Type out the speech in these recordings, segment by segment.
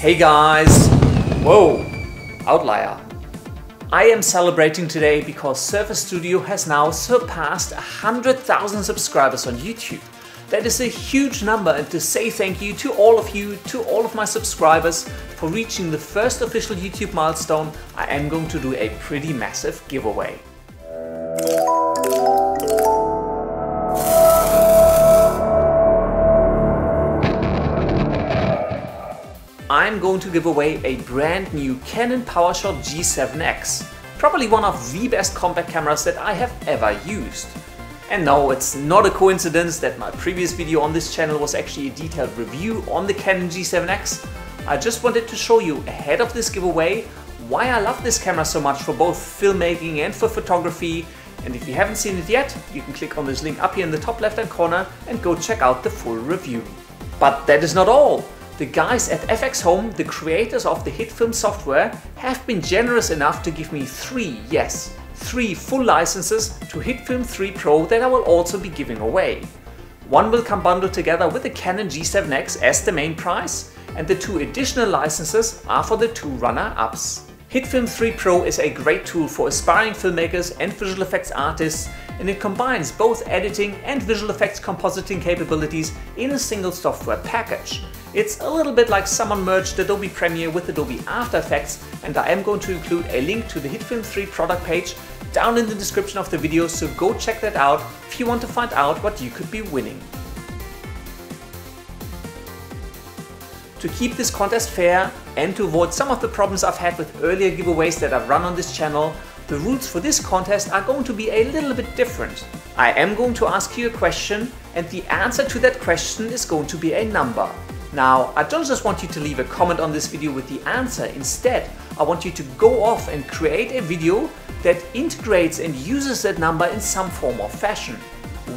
Hey guys! Whoa! Outlier. I am celebrating today because Surface Studio has now surpassed 100,000 subscribers on YouTube. That is a huge number, and to say thank you to all of you, to all of my subscribers for reaching the first official YouTube milestone, I am going to do a pretty massive giveaway. I'm going to give away a brand new Canon PowerShot G7X, probably one of the best compact cameras that I have ever used. And no, it's not a coincidence that my previous video on this channel was actually a detailed review on the Canon G7X. I just wanted to show you ahead of this giveaway why I love this camera so much for both filmmaking and for photography. And if you haven't seen it yet, you can click on this link up here in the top left hand corner and go check out the full review. But that is not all. The guys at HitFilm, the creators of the HitFilm software, have been generous enough to give me three full licenses to HitFilm 3 Pro that I will also be giving away. One will come bundled together with the Canon G7X as the main prize, and the 2 additional licenses are for the 2 runner-ups. HitFilm 3 Pro is a great tool for aspiring filmmakers and visual effects artists, and it combines both editing and visual effects compositing capabilities in a single software package. It's a little bit like someone merged Adobe Premiere with Adobe After Effects, and I am going to include a link to the HitFilm 3 product page down in the description of the video, so go check that out if you want to find out what you could be winning. To keep this contest fair and to avoid some of the problems I've had with earlier giveaways that I've run on this channel, the rules for this contest are going to be a little bit different. I am going to ask you a question, and the answer to that question is going to be a number. Now, I don't just want you to leave a comment on this video with the answer. Instead, I want you to go off and create a video that integrates and uses that number in some form or fashion.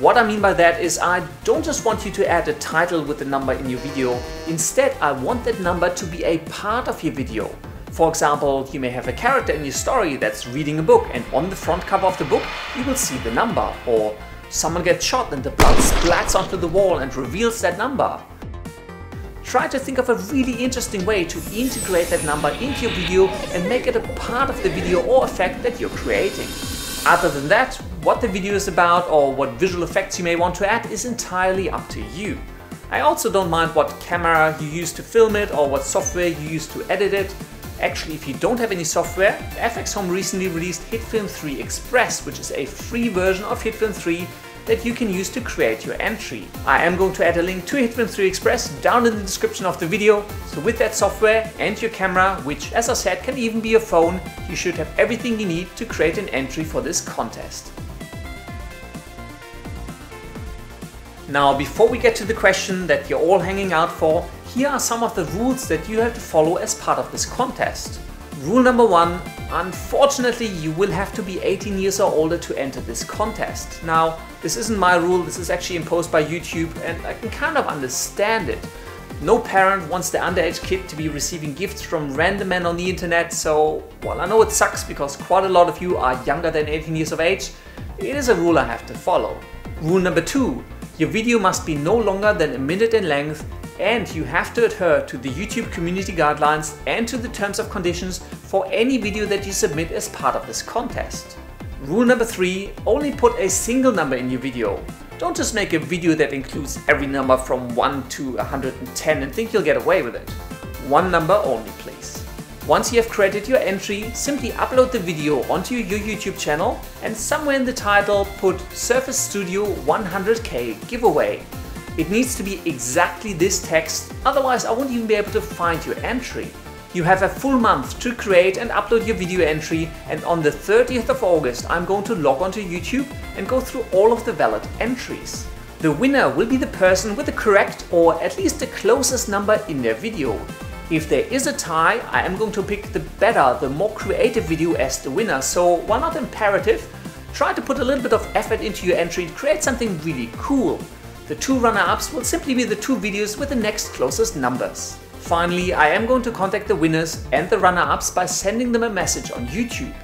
What I mean by that is I don't just want you to add a title with the number in your video. Instead, I want that number to be a part of your video. For example, you may have a character in your story that's reading a book, and on the front cover of the book you will see the number. Or someone gets shot and the blood splats onto the wall and reveals that number. Try to think of a really interesting way to integrate that number into your video and make it a part of the video or effect that you're creating. Other than that, what the video is about or what visual effects you may want to add is entirely up to you. I also don't mind what camera you use to film it or what software you use to edit it. Actually, if you don't have any software, HitFilm recently released HitFilm 3 Express, which is a free version of HitFilm 3 that you can use to create your entry. I am going to add a link to HitFilm 3 Express down in the description of the video, so with that software and your camera, which as I said can even be your phone, you should have everything you need to create an entry for this contest. Now, before we get to the question that you're all hanging out for, here are some of the rules that you have to follow as part of this contest. Rule number 1, unfortunately you will have to be 18 years or older to enter this contest. Now, this isn't my rule, this is actually imposed by YouTube, and I can kind of understand it. No parent wants their underage kid to be receiving gifts from random men on the internet, so while I know it sucks because quite a lot of you are younger than 18 years of age, it is a rule I have to follow. Rule number 2, your video must be no longer than a minute in length, and you have to adhere to the YouTube community guidelines and to the terms of conditions for any video that you submit as part of this contest. Rule number 3, only put a single number in your video. Don't just make a video that includes every number from 1 to 110 and think you'll get away with it. One number only, please. Once you have created your entry, simply upload the video onto your YouTube channel and somewhere in the title put Surface Studio 100K giveaway. It needs to be exactly this text, otherwise I won't even be able to find your entry. You have a full month to create and upload your video entry, and on the 30th of August I'm going to log onto YouTube and go through all of the valid entries. The winner will be the person with the correct or at least the closest number in their video. If there is a tie, I am going to pick the better, the more creative video as the winner, so while not imperative, try to put a little bit of effort into your entry and create something really cool. The 2 runner-ups will simply be the 2 videos with the next closest numbers. Finally, I am going to contact the winners and the runner-ups by sending them a message on YouTube.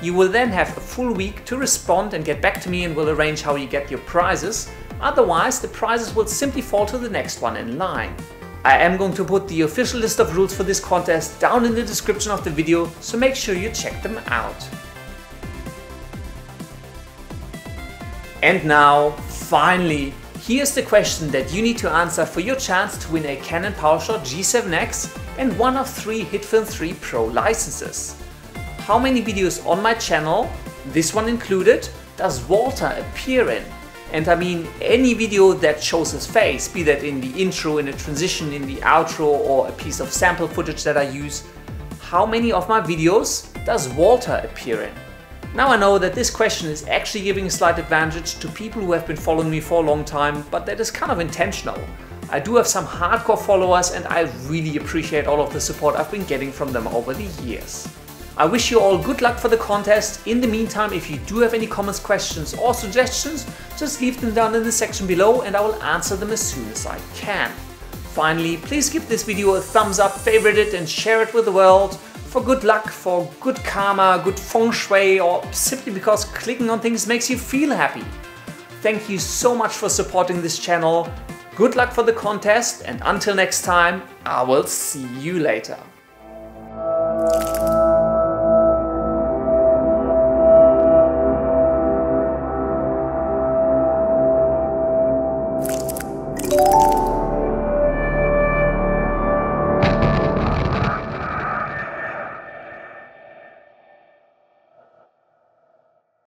You will then have a full week to respond and get back to me, and we'll arrange how you get your prizes. Otherwise, the prizes will simply fall to the next one in line. I am going to put the official list of rules for this contest down in the description of the video, so make sure you check them out. And now, finally, here's the question that you need to answer for your chance to win a Canon PowerShot G7X and one of 3 HitFilm 3 Pro licenses. How many videos on my channel, this one included, does Walter appear in? And I mean any video that shows his face, be that in the intro, in a transition, in the outro, or a piece of sample footage that I use. How many of my videos does Walter appear in? Now I know that this question is actually giving a slight advantage to people who have been following me for a long time, but that is kind of intentional. I do have some hardcore followers and I really appreciate all of the support I've been getting from them over the years. I wish you all good luck for the contest. In the meantime, if you do have any comments, questions or suggestions, just leave them down in the section below and I will answer them as soon as I can. Finally, please give this video a thumbs up, favorite it and share it with the world. For good luck, for good karma, good feng shui, or simply because clicking on things makes you feel happy. Thank you so much for supporting this channel. Good luck for the contest, and until next time, I will see you later.